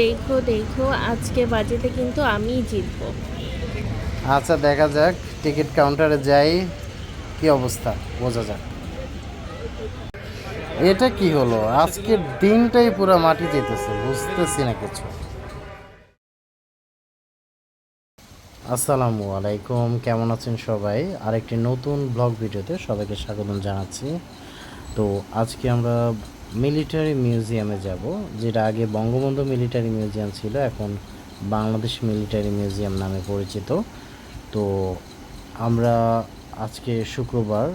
দেখো দেখো, আজকে বাজেটে কিন্তু আমিই জিতবো। আচ্ছা দেখা যাক, টিকিট কাউন্টারে যাই, কি অবস্থা বোঝা যাক। এটা কি হলো, আজকের দিনটাই পুরো মাটি যেতেছে, বুঝতেছি না কিছু। আসসালামু আলাইকুম, কেমন আছেন সবাই? আরেকটি নতুন ব্লগ ভিডিওতে সবাইকে স্বাগতম জানাচ্ছি। তো আজকে আমরা মিলিটারি মিউজিয়ামে যাব, যেটা আগে বঙ্গবন্ধু মিলিটারি মিউজিয়াম ছিল, এখন বাংলাদেশ মিলিটারি মিউজিয়াম নামে পরিচিত। তো আমরা আজকে শুক্রবার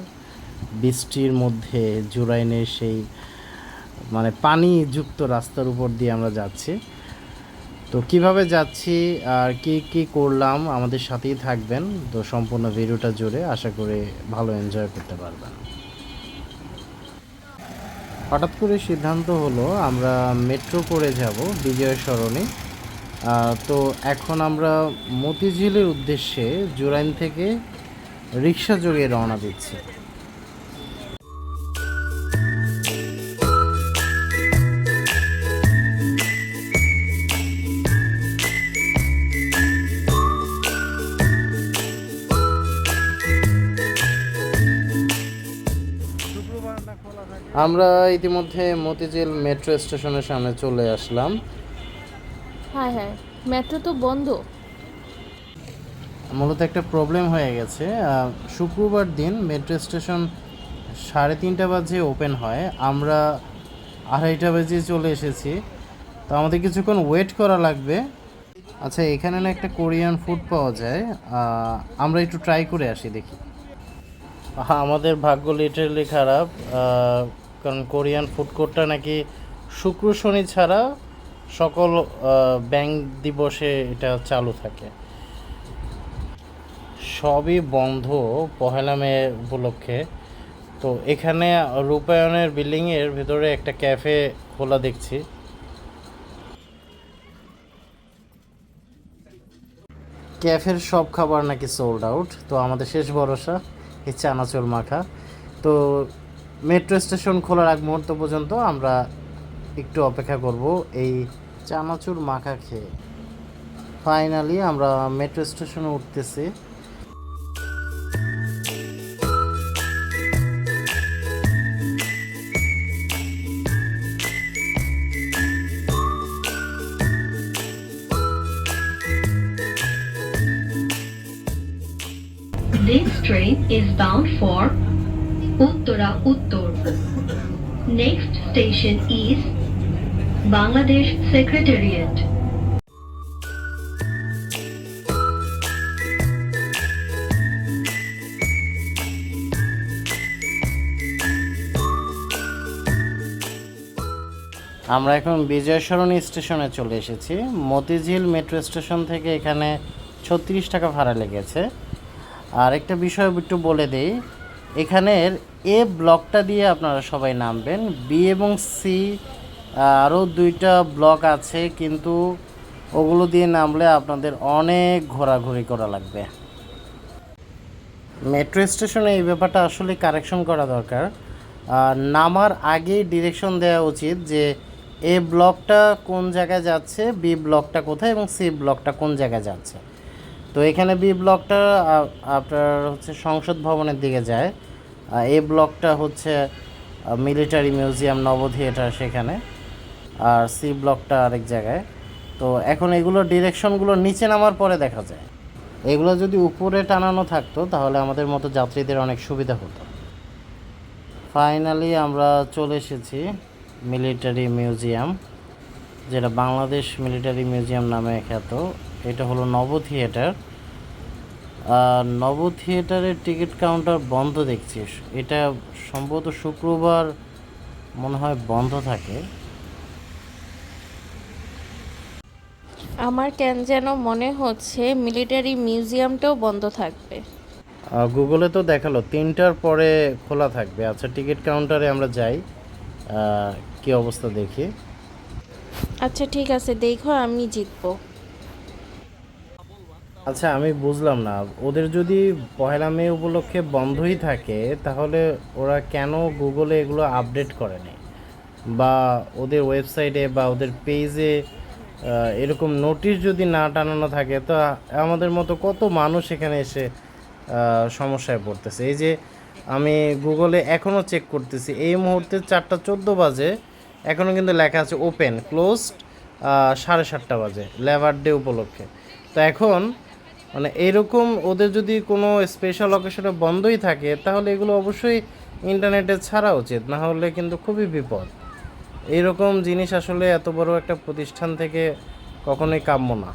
বৃষ্টির মধ্যে জুরাইনের সেই পানিযুক্ত রাস্তার উপর দিয়ে আমরা যাচ্ছি। তো কিভাবে যাচ্ছি আর কি কি করলাম আমাদের সাথেই থাকবেন, তো সম্পূর্ণ ভিডিওটা জুড়ে আশা করি ভালো এনজয় করতে পারবেন। হঠাৎ করে সিদ্ধান্ত হলো আমরা মেট্রো করে যাব বিজয় সরণি। তো এখন আমরা মতিঝিলের উদ্দেশ্যে জুরাইন থেকে রিক্সা যোগে রওনা দিচ্ছি। আমরা ইতিমধ্যে মতিঝিল মেট্রো স্টেশনের সামনে চলে আসলাম। হ্যাঁ হ্যাঁ, মেট্রো তো বন্ধ। মূলত একটা প্রবলেম হয়ে গেছে। শুক্রবার দিন মেট্রো স্টেশন 3:30 বাজে ওপেন হয়, আমরা 2:30 বাজে চলে এসেছি। তো আমাদের কিছুক্ষণ ওয়েট করা লাগবে। আচ্ছা, এখানে না একটা কোরিয়ান ফুড পাওয়া যায়, আমরা একটু ট্রাই করে আসি দেখি। আমাদের ভাগ্য লিটারালি খারাপ, কারণ কোরিয়ান ফুড কোর্টটা নাকি শুক্র শনি ছাড়া সকল ব্যাংক দিবসে এটা চালু থাকে। সবই বন্ধ পহেলা মে উপলক্ষে। তো এখানে রূপায়ণের বিল্ডিংয়ের ভিতরে একটা ক্যাফে খোলা দেখছি। ক্যাফের সব খাবার নাকি সোল্ড আউট, তো আমাদের শেষ ভরসা এই চানাচুর মাখা। তো মেট্রো স্টেশন খোলার আগ মুহূর্ত পর্যন্ত আমরা একটু অপেক্ষা করব এই চানাচুর মাখা খেয়ে। ফাইনালি আমরা মেট্রো স্টেশনে উঠতেছি। This train is bound for Uttara Uttor. Next station is Bangladesh Secretariat. আমরা এখন বিজয় সরণি স্টেশনে চলে এসেছি। মতিঝিল মেট্রো স্টেশন থেকে এখানে 36 টাকা ভাড়া লেগেছে। আর একটা বিষয় একটু বলে দেই, এখানের এ ব্লকটা দিয়ে আপনারা সবাই নামবেন। বি এবং সি আরও 2টা ব্লক আছে, কিন্তু ওগুলো দিয়ে নামলে আপনাদের অনেক ঘোরাঘুরি করা লাগবে। মেট্রো স্টেশনে এই ব্যাপারটা আসলে কারেকশন করা দরকার। নামার আগেই ডিরেকশন দেওয়া উচিত যে এ ব্লকটা কোন জায়গায় যাচ্ছে, বি ব্লকটা কোথায় এবং সি ব্লকটা কোন জায়গায় যাচ্ছে। তো এখানে বি ব্লকটা আপনার হচ্ছে সংসদ ভবনের দিকে যায়, এ ব্লকটা হচ্ছে মিলিটারি মিউজিয়াম নব থিয়েটার সেখানে, আর সি ব্লকটা আরেক জায়গায়। তো এখন এগুলো ডিরেকশনগুলো নিচে নামার পরে দেখা যায়। এগুলো যদি উপরে টানানো থাকতো তাহলে আমাদের মতো যাত্রীদের অনেক সুবিধা হতো। ফাইনালি আমরা চলে এসেছি মিলিটারি মিউজিয়াম, যেটা বাংলাদেশ মিলিটারি মিউজিয়াম নামে খ্যাত। এটা হলো নব থিয়েটার। নব থিয়েটারের টিকিট কাউন্টার বন্ধ দেখছি। এটা সম্ভবত শুক্রবার মনে হয় বন্ধ থাকে। আমার কেন যেন মনে হচ্ছে মিলিটারি মিউজিয়ামটাও বন্ধ থাকবে। গুগলে তো দেখালো 3টার পরে খোলা থাকবে। আচ্ছা, টিকিট কাউন্টারে আমরা যাই, কি অবস্থা দেখি। আচ্ছা ঠিক আছে, দেখো আমি জিতবো। আচ্ছা, আমি বুঝলাম না, ওদের যদি পহেলা মে উপলক্ষে বন্ধই থাকে তাহলে ওরা কেন গুগলে এগুলো আপডেট করেনি, বা ওদের ওয়েবসাইটে বা ওদের পেজে এরকম নোটিশ যদি না টানানো থাকে তো আমাদের মতো কত মানুষ এখানে এসে সমস্যায় পড়তেছে। এই যে আমি গুগলে এখনও চেক করতেছি, এই মুহূর্তে 4:14 বাজে, এখনও কিন্তু লেখা আছে ওপেন, ক্লোজড 7:30 বাজে লেবার ডে উপলক্ষে। তো এখন মানে এইরকম ওদের যদি কোনো স্পেশাল অকেশনে বন্ধই থাকে তাহলে এগুলো অবশ্যই ইন্টারনেটে ছাড়া উচিত, না হলে কিন্তু খুবই বিপদ। এইরকম জিনিস আসলে এত বড় একটা প্রতিষ্ঠান থেকে কখনোই কাম্য না।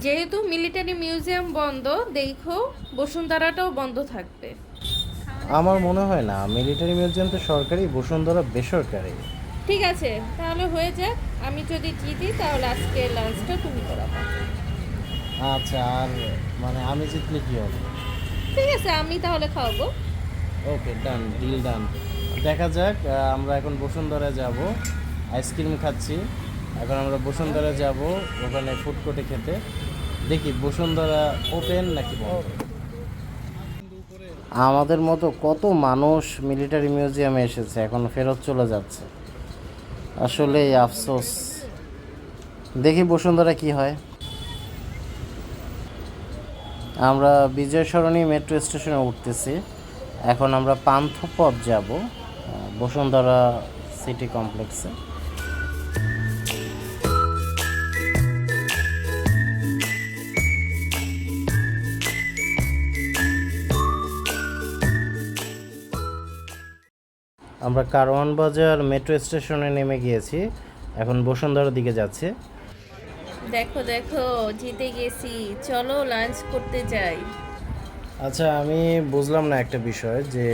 যেহেতু মিলিটারি মিউজিয়াম বন্ধ, দেখো বসুন্ধরাটাও বন্ধ থাকবে। আমার মনে হয় না, মিলিটারি মিউজিয়াম তো সরকারি, বসুন্ধরা বেসরকারি। ঠিক আছে, তাহলে হয়ে যাক। আমি যদি জিতি তাহলে আজকে লাঞ্চটা তুমি করাবো। আচ্ছা, আর মানে আমি জিতলে কী হবে? ঠিক আছে, আমি তাহলে খাওয়াবো। ওকে, ডান, ডিল ডান। দেখা যাক, আমরা এখন বসুন্ধরা যাব, আইসক্রিম খাচ্ছি। এখন আমরা বসুন্ধরা যাব ওখানে ফুড কোর্টে খেতে। দেখি বসুন্ধরা ওপেন নাকি বন্ধ। আমাদের মতো কত মানুষ মিলিটারি মিউজিয়ামে এসেছে, এখন ফেরত চলে যাচ্ছে। আসলে আফসোস। দেখি বসুন্ধরা কি হয়। আমরা বিজয় সরণি মেট্রো স্টেশনে উঠতেছি। এখন আমরা পান্থপথ যাব বসুন্ধরা সিটি কমপ্লেক্সে। আমরা কারওয়ান বাজার মেট্রো স্টেশনে নেমে গিয়েছি, এখন বসুন্ধরার দিকে যাচ্ছি। দেখো দেখো, জিতে গেছি, চলো লাঞ্চ করতে যাই। আচ্ছা, আমি বুঝলাম না একটা বিষয়, যে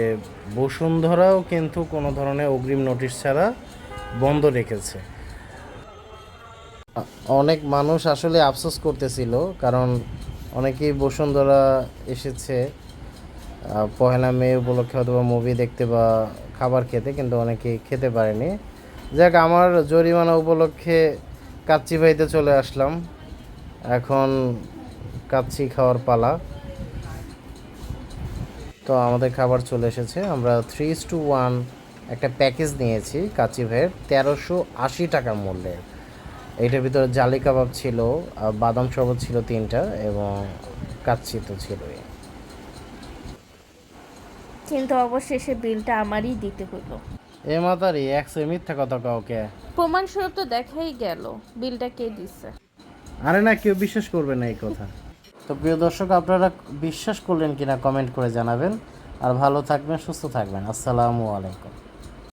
বসুন্ধরাও কিন্তু কোনো ধরনের অগ্রিম নোটিশ ছাড়া বন্ধ রেখেছে। অনেক মানুষ আসলে আফসোস করতেছিল, কারণ অনেকেই বসুন্ধরা এসেছে পহেলা মে উপলক্ষে অথবা মুভি দেখতে বা খাবার খেতে, কিন্তু অনেকেই খেতে পারেনি। যাক, আমার জরিমানা উপলক্ষে কাচ্চি ভাইতে চলে আসলাম। এখন কাচ্চি খাওয়ার পালা। তো আমাদের খাবার চলে এসেছে। আমরা 3:1 একটা প্যাকেজ নিয়েছি কাচ্চি ভাইয়ের, 1380 টাকা মূল্যের। এইটার ভিতরে জালি কাবাব ছিল, বাদাম শরবত ছিল 3টা, এবং কাচ্চি তো ছিলই। কিন্তু অবশেষে বিলটা আমারই দিতে হলো। এ মাতারি, একশো মিথ্যা কথা কাউকে। প্রমাণস্বরূপ তো দেখাই গেল বিলটা কে দিচ্ছে। আরে না, কেউ বিশ্বাস করবে না এই কথা। তো প্রিয় দর্শক, আপনারা বিশ্বাস করলেন কিনা কমেন্ট করে জানাবেন। আর ভালো থাকবেন, সুস্থ থাকবেন। আসসালামু আলাইকুম।